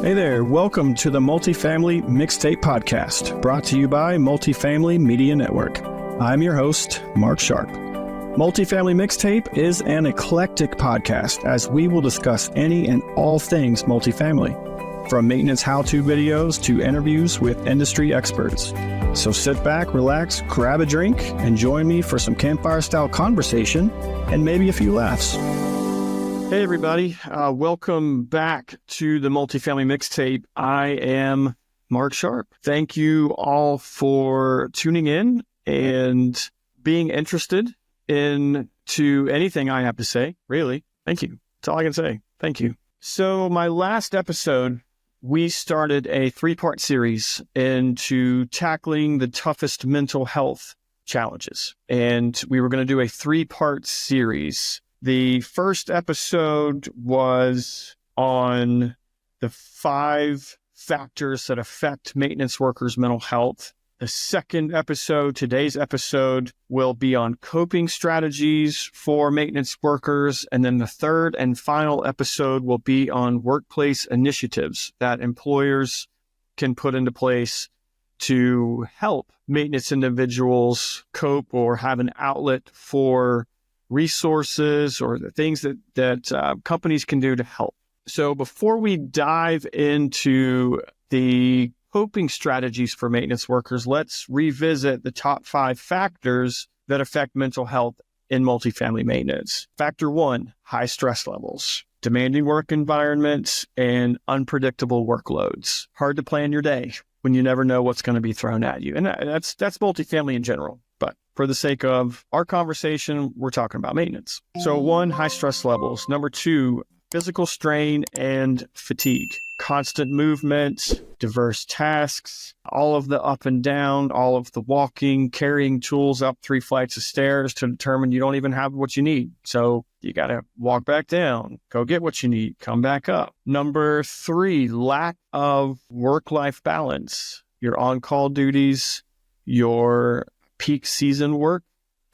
Hey there, welcome to the Multifamily Mixtape Podcast, brought to you by Multifamily Media Network. I'm your host, Mark Sharp. Multifamily Mixtape is an eclectic podcast as we will discuss any and all things multifamily, from maintenance how-to videos to interviews with industry experts. So sit back, relax, grab a drink, and join me for some campfire-style conversation and maybe a few laughs. Hey everybody, welcome back to the Multifamily Mixtape. I am Mark Sharp. Thank you all for tuning in and being interested into anything I have to say, really. Thank you. That's all I can say. Thank you. So my last episode, we started a 3-part series into tackling the toughest mental health challenges. And we were going to do a 3-part series. The first episode was on the 5 factors that affect maintenance workers' mental health. The second episode, today's episode, will be on coping strategies for maintenance workers. And then the third and final episode will be on workplace initiatives that employers can put into place to help maintenance individuals cope or have an outlet for resources or the things that companies can do to help. So before we dive into the coping strategies for maintenance workers, let's revisit the top 5 factors that affect mental health in multifamily maintenance. Factor 1, high stress levels, demanding work environments, and unpredictable workloads. Hard to plan your day when you never know what's going to be thrown at you. And that's multifamily in general. But for the sake of our conversation, we're talking about maintenance. So 1, high stress levels. Number 2, physical strain and fatigue. Constant movement, diverse tasks, all of the up and down, all of the walking, carrying tools up 3 flights of stairs to determine you don't even have what you need. So you got to walk back down, go get what you need, come back up. Number 3, lack of work-life balance. Your on-call duties, your peak season work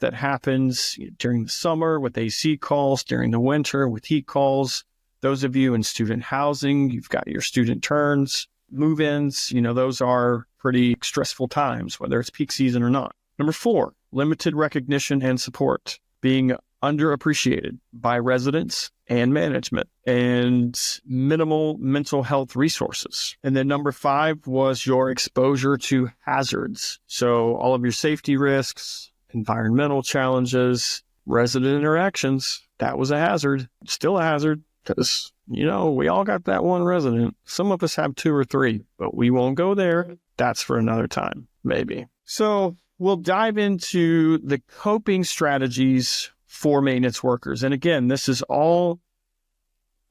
that happens during the summer with AC calls, during the winter with heat calls. Those of you in student housing, you've got your student turns, move-ins, those are pretty stressful times, whether it's peak season or not. Number 4, limited recognition and support, being underappreciated by residents and management, and minimal mental health resources. And then number 5 was your exposure to hazards. So all of your safety risks, environmental challenges, resident interactions, that was a hazard, still a hazard. Because, we all got that one resident. Some of us have 2 or 3, but we won't go there. That's for another time, maybe. So we'll dive into the coping strategies for maintenance workers. And again, this is all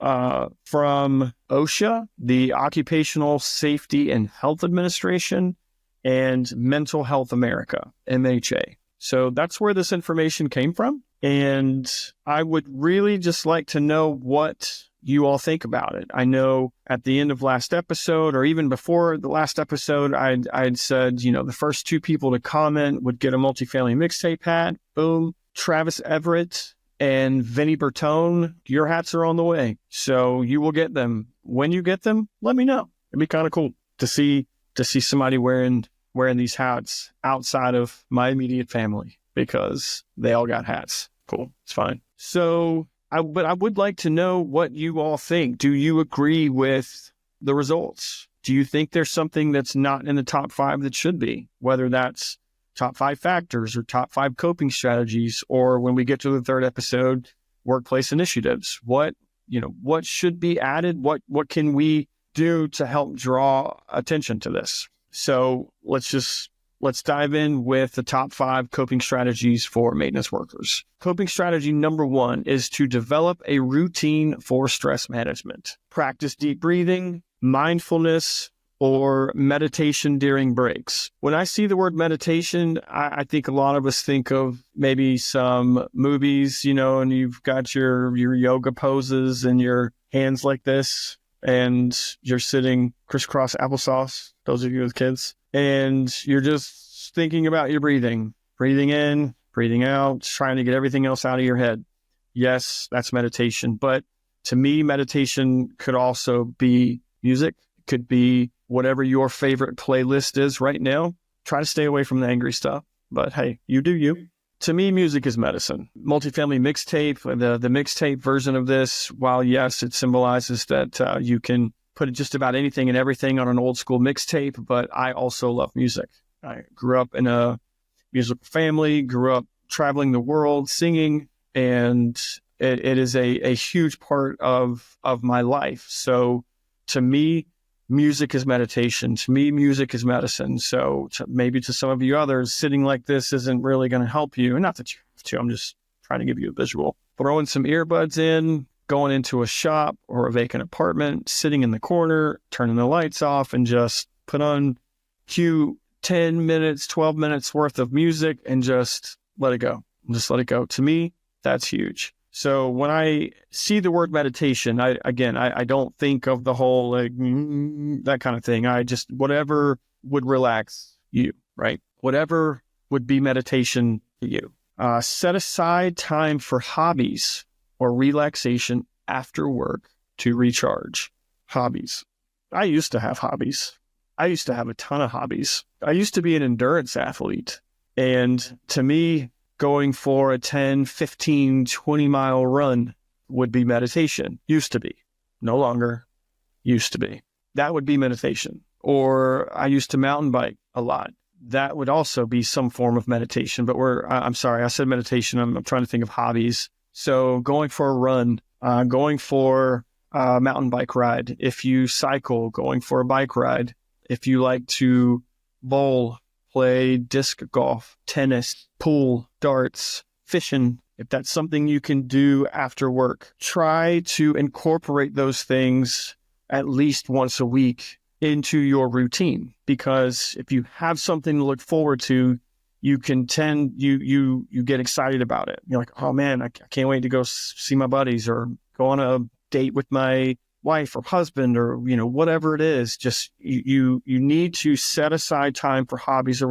from OSHA, the Occupational Safety and Health Administration, and Mental Health America, MHA. So that's where this information came from. And I would really just like to know what you all think about it. I know at the end of last episode, or even before the last episode, I'd said, the first 2 people to comment would get a multifamily mixtape hat. Boom. Travis Everett and Vinny Bertone, your hats are on the way. So you will get them. When you get them, let me know. It'd be kind of cool to see somebody wearing these hats outside of my immediate family, because they all got hats. Cool. It's fine. So but I would like to know what you all think. Do you agree with the results? Do you think there's something that's not in the top 5 that should be, whether that's top 5 factors or top 5 coping strategies, or when we get to the third episode, workplace initiatives? What should be added? What can we do to help draw attention to this? So let's dive in with the top 5 coping strategies for maintenance workers. Coping strategy number 1 is to develop a routine for stress management. Practice deep breathing, mindfulness, or meditation during breaks. When I see the word meditation, I think a lot of us think of maybe some movies, and you've got your yoga poses and your hands like this, and you're sitting crisscross applesauce, those of you with kids, and you're just thinking about your breathing in, breathing out, trying to get everything else out of your head. Yes, that's meditation. But to me, meditation could also be Music could be whatever your favorite playlist is right now. Try to stay away from the angry stuff, but hey, you do you. To me, music is medicine. Multifamily mixtape, the mixtape version of this, while yes, it symbolizes that you can put just about anything and everything on an old school mixtape, but I also love music. I grew up in a musical family, grew up traveling the world, singing, and it is a huge part of my life. So to me, music is meditation. To me, music is medicine. So maybe to some of you others, sitting like this isn't really going to help you. And not that you have to, I'm just trying to give you a visual. Throwing some earbuds in, going into a shop or a vacant apartment, sitting in the corner, turning the lights off, and just put on cue 10 minutes, 12 minutes worth of music and just let it go. Just let it go. To me, that's huge. So when I see the word meditation, I don't think of the whole that kind of thing. I just, whatever would relax you, right? Whatever would be meditation to you. Set aside time for hobbies or relaxation after work to recharge. Hobbies. I used to have hobbies. I used to have a ton of hobbies. I used to be an endurance athlete. And to me, going for a 10, 15, 20-mile run would be meditation. Used to be. No longer. Used to be. That would be meditation. Or I used to mountain bike a lot. That would also be some form of meditation. But I'm sorry, I said meditation. I'm trying to think of hobbies. So going for a run, going for a mountain bike ride. If you cycle, going for a bike ride. If you like to bowl, play disc golf, tennis, pool, darts, fishing, if that's something you can do after work, try to incorporate those things at least once a week into your routine. Because if you have something to look forward to, you can you get excited about it. You're like, oh man, I can't wait to go see my buddies or go on a date with my wife or husband or, whatever it is. Just you need to set aside time for hobbies or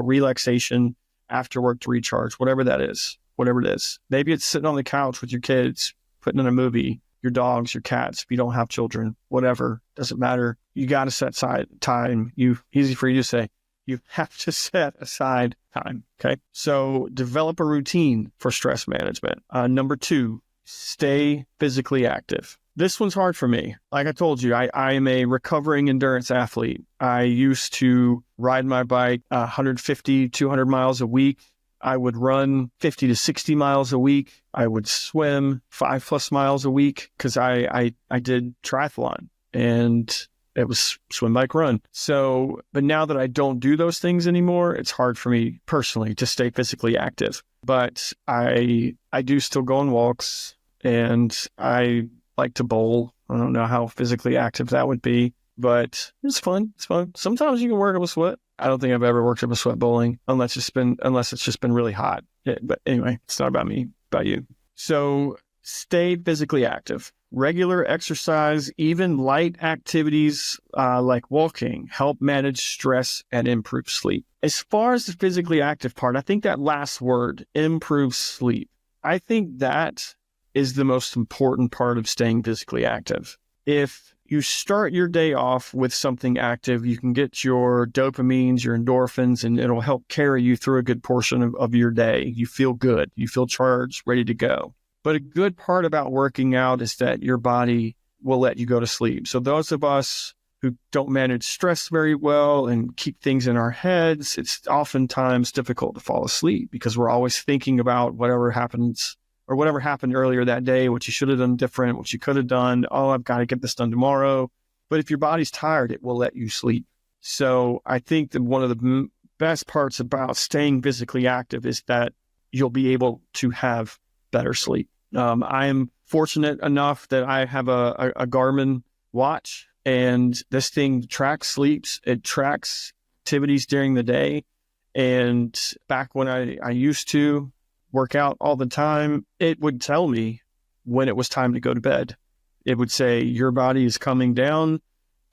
relaxation after work to recharge, whatever that is, whatever it is. Maybe it's sitting on the couch with your kids, putting in a movie, your dogs, your cats, if you don't have children, whatever, doesn't matter. You got to set aside time. Easy for you to say, you have to set aside time. Okay. So develop a routine for stress management. Number 2, stay physically active. This one's hard for me. Like I told you, I am a recovering endurance athlete. I used to ride my bike 150, 200 miles a week. I would run 50 to 60 miles a week. I would swim 5+ miles a week because I did triathlon and it was swim, bike, run. So, but now that I don't do those things anymore, it's hard for me personally to stay physically active. But I do still go on walks and I like to bowl. I don't know how physically active that would be, but it's fun. It's fun. Sometimes you can work up a sweat. I don't think I've ever worked up a sweat bowling unless it's just been really hot. Yeah, but anyway, it's not about me, about you. So stay physically active. Regular exercise, even light activities like walking, help manage stress and improve sleep. As far as the physically active part, I think that last word, improve sleep, I think that is the most important part of staying physically active. If you start your day off with something active, you can get your dopamines, your endorphins, and it'll help carry you through a good portion of your day. You feel good. You feel charged, ready to go. But a good part about working out is that your body will let you go to sleep. So those of us who don't manage stress very well and keep things in our heads, it's oftentimes difficult to fall asleep because we're always thinking about whatever happens or whatever happened earlier that day, what you should have done different, what you could have done. Oh, I've got to get this done tomorrow. But if your body's tired, it will let you sleep. So I think that one of the best parts about staying physically active is that you'll be able to have better sleep. I am fortunate enough that I have a Garmin watch, and this thing tracks sleeps. It tracks activities during the day. And back when I used to work out all the time, it would tell me when it was time to go to bed. It would say, your body is coming down.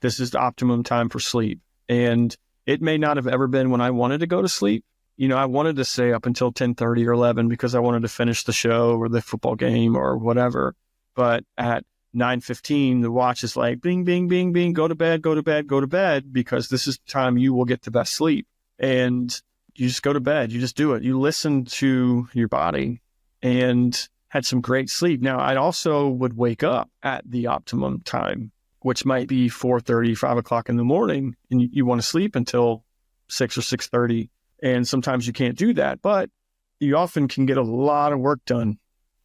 This is the optimum time for sleep. And it may not have ever been when I wanted to go to sleep. I wanted to stay up until 10:30 or 11 because I wanted to finish the show or the football game or whatever. But at 9:15, the watch is like, bing, bing, bing, bing, go to bed, go to bed, go to bed, because this is the time you will get the best sleep. And you just go to bed. You just do it. You listen to your body and had some great sleep. Now, I also would wake up at the optimum time, which might be 4:30, 5 o'clock in the morning, and you want to sleep until 6 or 6:30. And sometimes you can't do that, but you often can get a lot of work done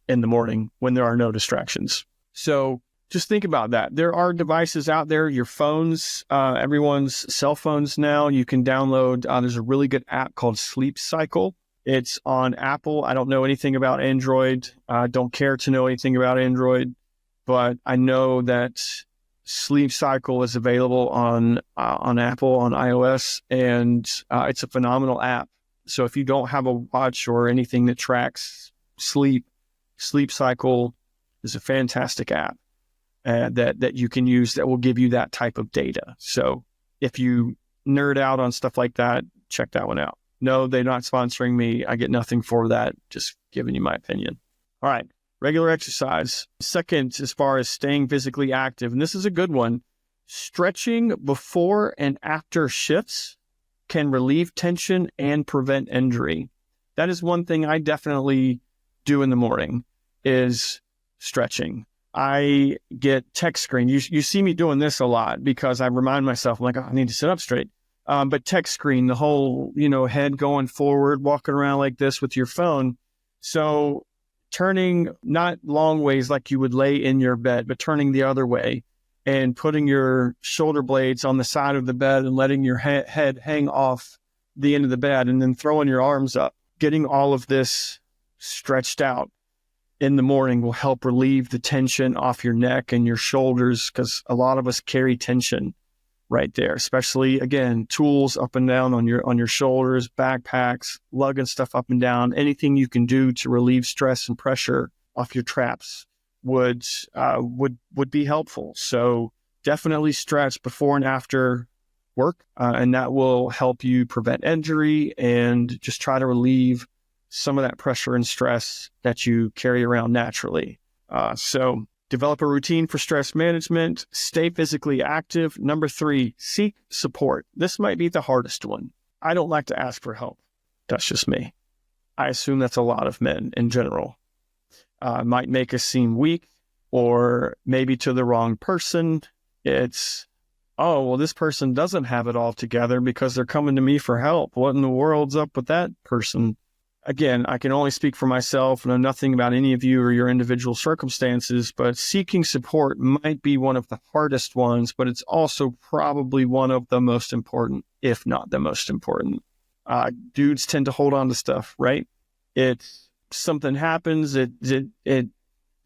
in the morning when there are no distractions. So just think about that. There are devices out there, your phones, everyone's cell phones now, you can download. There's a really good app called Sleep Cycle. It's on Apple. I don't know anything about Android. I don't care to know anything about Android, but I know that Sleep Cycle is available on Apple, on iOS, and it's a phenomenal app. So if you don't have a watch or anything that tracks sleep, Sleep Cycle is a fantastic app that you can use that will give you that type of data. So if you nerd out on stuff like that, check that one out. No, they're not sponsoring me. I get nothing for that. Just giving you my opinion. All right. Regular exercise. Second, as far as staying physically active, and this is a good one, stretching before and after shifts can relieve tension and prevent injury. That is one thing I definitely do in the morning is stretching. I get tech screen. You see me doing this a lot because I remind myself, I'm like, oh, I need to sit up straight. But tech screen, the whole, head going forward, walking around like this with your phone. So turning not long ways like you would lay in your bed, but turning the other way and putting your shoulder blades on the side of the bed and letting your head hang off the end of the bed and then throwing your arms up. Getting all of this stretched out in the morning will help relieve the tension off your neck and your shoulders, because a lot of us carry tension right there, especially, again, tools up and down on your shoulders, backpacks, lugging stuff up and down. Anything you can do to relieve stress and pressure off your traps would be helpful. So definitely stretch before and after work, and that will help you prevent injury and just try to relieve some of that pressure and stress that you carry around naturally. So develop a routine for stress management, stay physically active. Number 3, seek support. This might be the hardest one. I don't like to ask for help. That's just me. I assume that's a lot of men in general. Might make us seem weak, or maybe to the wrong person. It's, oh, well, this person doesn't have it all together because they're coming to me for help. What in the world's up with that person? Again, I can only speak for myself, know nothing about any of you or your individual circumstances, but seeking support might be one of the hardest ones, but it's also probably one of the most important, if not the most important. Dudes tend to hold on to stuff, right? It's something happens, it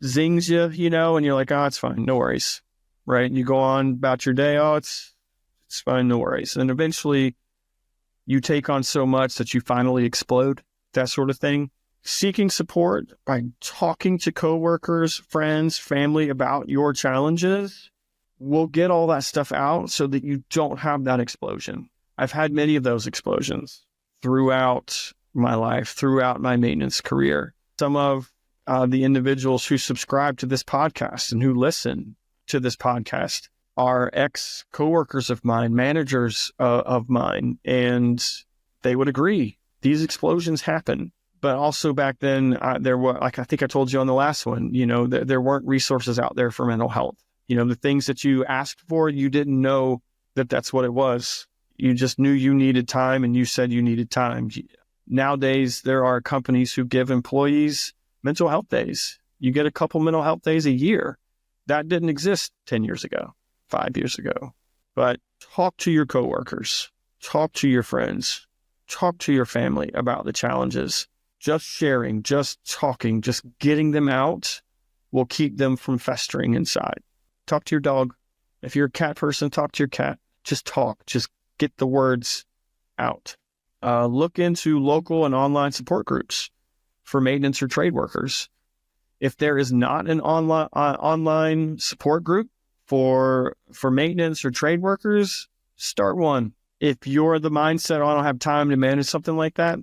zings you, and you're like, oh, it's fine, no worries, right? And you go on about your day, oh, it's fine, no worries. And eventually you take on so much that you finally explode. That sort of thing. Seeking support by talking to coworkers, friends, family about your challenges will get all that stuff out so that you don't have that explosion. I've had many of those explosions throughout my life, throughout my maintenance career. Some of the individuals who subscribe to this podcast and who listen to this podcast are ex-coworkers of mine, managers of mine, and they would agree. These explosions happen, but also back then there were, like I think I told you on the last one, there weren't resources out there for mental health. The things that you asked for, you didn't know that that's what it was. You just knew you needed time, and you said you needed time. Nowadays, there are companies who give employees mental health days. You get a couple mental health days a year. That didn't exist 10 years ago, 5 years ago. But talk to your coworkers, talk to your friends. Talk to your family about the challenges. Just sharing, just talking, just getting them out will keep them from festering inside. Talk to your dog. If you're a cat person, talk to your cat. Just talk. Just get the words out. Look into local and online support groups for maintenance or trade workers. If there is not an online support group for maintenance or trade workers, start one. If you're the mindset, I don't have time to manage something like that,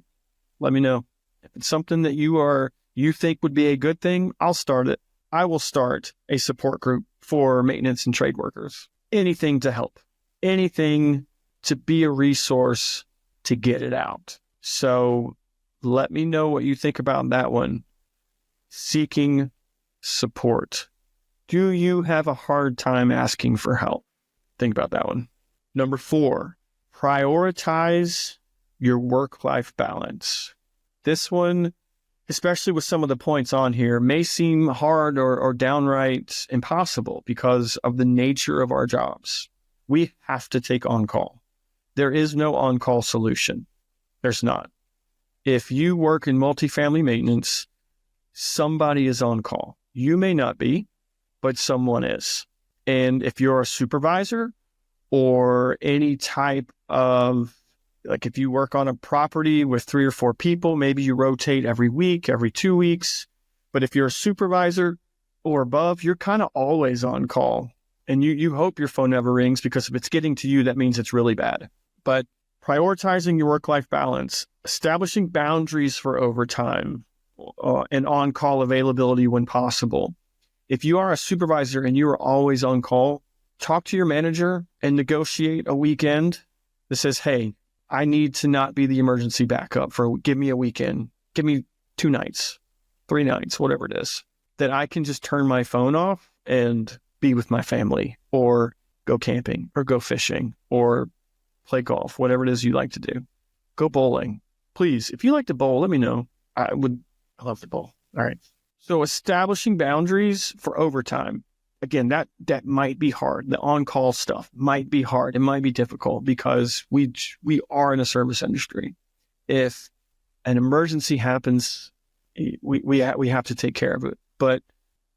let me know. If it's something that you think would be a good thing, I'll start it. I will start a support group for maintenance and trade workers. Anything to help, anything to be a resource to get it out. So let me know what you think about that one. Seeking support. Do you have a hard time asking for help? Think about that one. Number 4, prioritize your work-life balance. This one, especially with some of the points on here, may seem hard or downright impossible because of the nature of our jobs. We have to take on-call. There is no on-call solution. There's not. If you work in multifamily maintenance, somebody is on call. You may not be, but someone is. And if you're a supervisor or any type of, like if you work on a property with 3 or 4 people, maybe you rotate every week, every 2 weeks. But if you're a supervisor or above, you're kind of always on call. And you hope your phone never rings, because if it's getting to you, that means it's really bad. But prioritizing your work-life balance, establishing boundaries for overtime, and on-call availability when possible. If you are a supervisor and you are always on call, talk to your manager and negotiate a weekend that says, hey, I need to not be the emergency backup give me a weekend. Give me 2 nights, 3 nights, whatever it is, that I can just turn my phone off and be with my family, or go camping, or go fishing, or play golf, whatever it is you like to do. Go bowling. Please, if you like to bowl, let me know. I love to bowl. All right. So establishing boundaries for overtime. Again, that might be hard. The on-call stuff might be hard. It might be difficult because we are in a service industry. If an emergency happens, we have to take care of it. But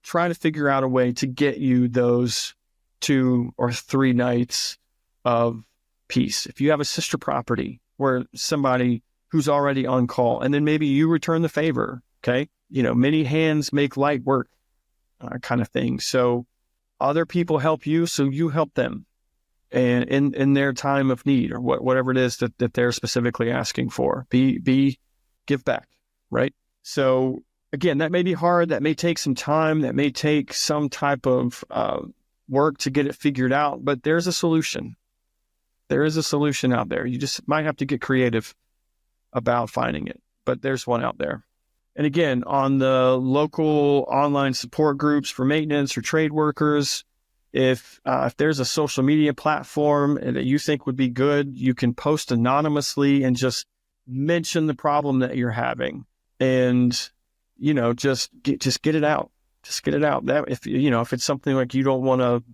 try to figure out a way to get you those 2 or 3 nights of peace. If you have a sister property where somebody who's already on call, and then maybe you return the favor, okay? Many hands make light work, kind of thing. So other people help you, so you help them, and in their time of need, or whatever it is that they're specifically asking for. Give back, right? So again, that may be hard. That may take some time. That may take some type of work to get it figured out, but there's a solution. There is a solution out there. You just might have to get creative about finding it, but there's one out there. And again, on the local online support groups for maintenance or trade workers, if there's a social media platform that you think would be good, you can post anonymously and just mention the problem that you're having, and just get it out. Just get it out. That if it's something like you don't want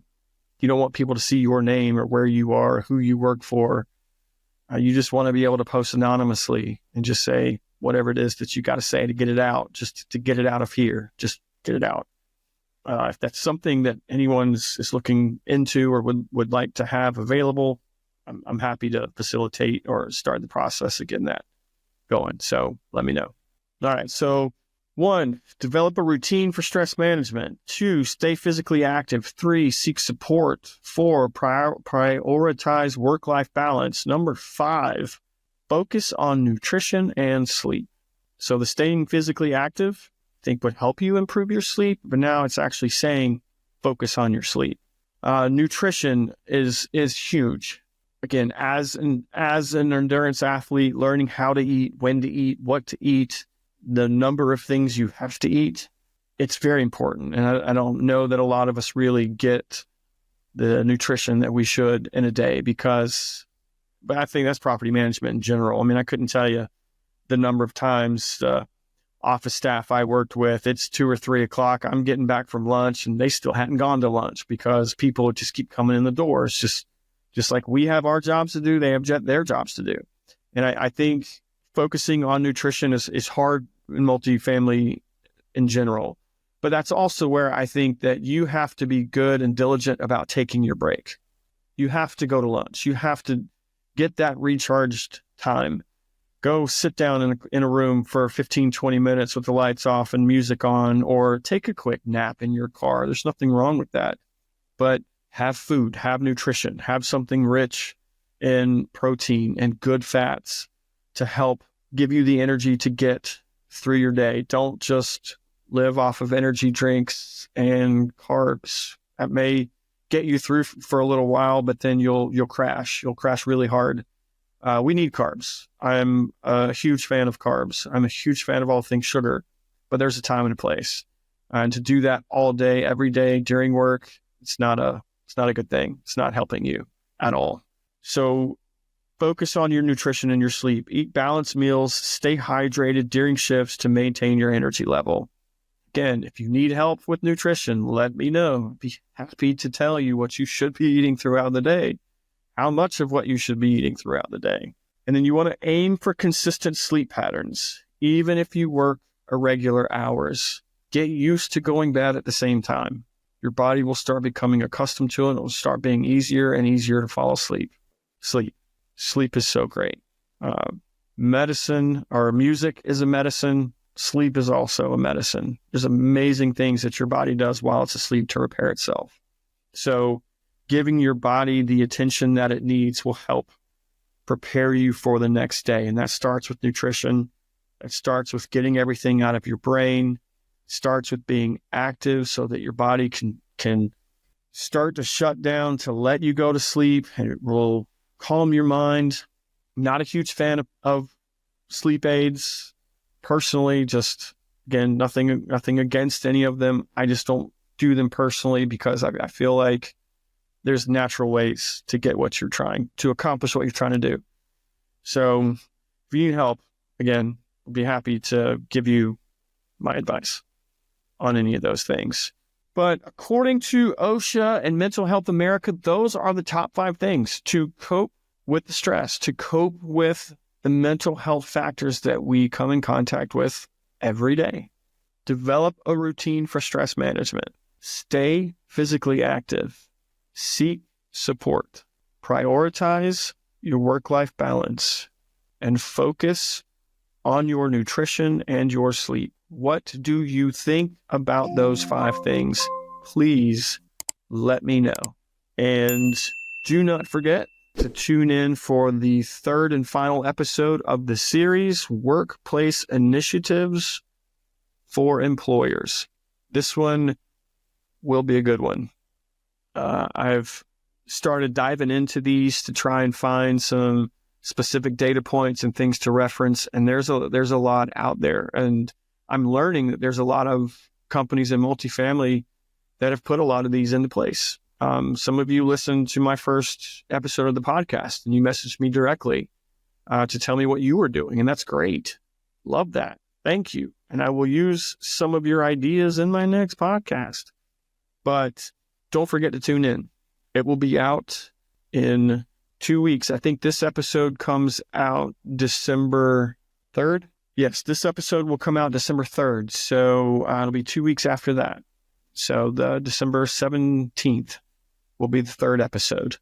people to see your name or where you are, or who you work for. You just want to be able to post anonymously and just say whatever it is that you got to say to get it out, just to get it out of here. Just get it out. If that's something that anyone is looking into or would like to have available, I'm happy to facilitate or start the process of getting that going. So let me know. All right. So 1, develop a routine for stress management. 2, stay physically active. 3, seek support. 4, prioritize work-life balance. Number 5, focus on nutrition and sleep. So the staying physically active, I think, would help you improve your sleep, but now it's actually saying focus on your sleep. Nutrition is huge. Again, as an endurance athlete, learning how to eat, when to eat, what to eat, the number of things you have to eat, it's very important. And I don't know that a lot of us really get the nutrition that we should in a day, but I think that's property management in general. I mean, I couldn't tell you the number of times office staff I worked with, it's 2 or 3 o'clock. I'm getting back from lunch and they still hadn't gone to lunch because people just keep coming in the door. It's just like we have our jobs to do, they have their jobs to do. And I think focusing on nutrition is hard in multifamily in general. But that's also where I think that you have to be good and diligent about taking your break. You have to go to lunch. You have to get that recharged time. Go sit down in a room for 15, 20 minutes with the lights off and music on, or take a quick nap in your car. There's nothing wrong with that. But have food, have nutrition, have something rich in protein and good fats to help give you the energy to get through your day. Don't just live off of energy drinks and carbs. That may get you through for a little while, but then you'll crash. You'll crash really hard. We need carbs. I'm a huge fan of carbs. I'm a huge fan of all things sugar, but there's a time and a place. And to do that all day, every day during work, it's not a good thing. It's not helping you at all. So focus on your nutrition and your sleep. Eat balanced meals. Stay hydrated during shifts to maintain your energy level. Again, if you need help with nutrition, let me know. I'd be happy to tell you what you should be eating throughout the day, how much of what you should be eating throughout the day. And then you want to aim for consistent sleep patterns. Even if you work irregular hours, get used to going to bed at the same time. Your body will start becoming accustomed to it. It will start being easier and easier to fall asleep. Sleep is so great. Medicine or music is a medicine. Sleep is also a medicine. There's amazing things that your body does while it's asleep to repair itself. So giving your body the attention that it needs will help prepare you for the next day. And that starts with nutrition. It starts with getting everything out of your brain. It starts with being active so that your body can start to shut down to let you go to sleep, and it will calm your mind. I'm not a huge fan of sleep aids. Personally, just, again, nothing against any of them. I just don't do them personally because I feel like there's natural ways to get what you're trying to accomplish, what you're trying to do. So if you need help, again, I'll be happy to give you my advice on any of those things. But according to OSHA and Mental Health America, those are the top 5 things to cope with the stress, to cope with the mental health factors that we come in contact with every day. Develop a routine for stress management. Stay physically active. Seek support. Prioritize your work-life balance and focus on your nutrition and your sleep. What do you think about those 5 things? Please let me know. And do not forget to tune in for the 3rd and final episode of the series, Workplace Initiatives for Employers. This one will be a good one. I've started diving into these to try and find some specific data points and things to reference, and there's a lot out there. And I'm learning that there's a lot of companies in multifamily that have put a lot of these into place. Some of you listened to my first episode of the podcast and you messaged me directly to tell me what you were doing. And that's great. Love that. Thank you. And I will use some of your ideas in my next podcast. But don't forget to tune in. It will be out in 2 weeks. I think this episode comes out December 3rd. Yes, this episode will come out December 3rd. So it'll be 2 weeks after that. So the December 17th will be the 3rd episode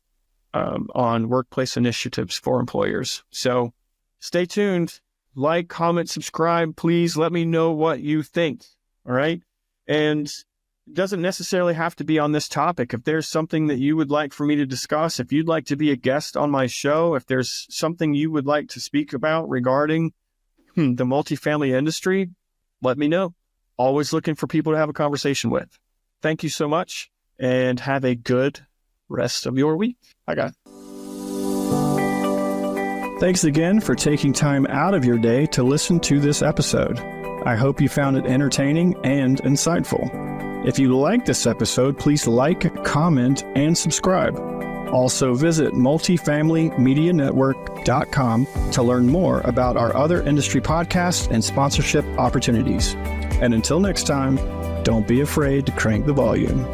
on workplace initiatives for employers. So stay tuned. Like, comment, subscribe. Please let me know what you think. All right. And it doesn't necessarily have to be on this topic. If there's something that you would like for me to discuss, if you'd like to be a guest on my show, if there's something you would like to speak about regarding the multifamily industry, let me know. Always looking for people to have a conversation with. Thank you so much and have a good rest of your week. Bye, guys. Thanks again for taking time out of your day to listen to this episode. I hope you found it entertaining and insightful. If you like this episode, please like, comment, and subscribe. Also visit multifamilymedianetwork.com to learn more about our other industry podcasts and sponsorship opportunities. And until next time, don't be afraid to crank the volume.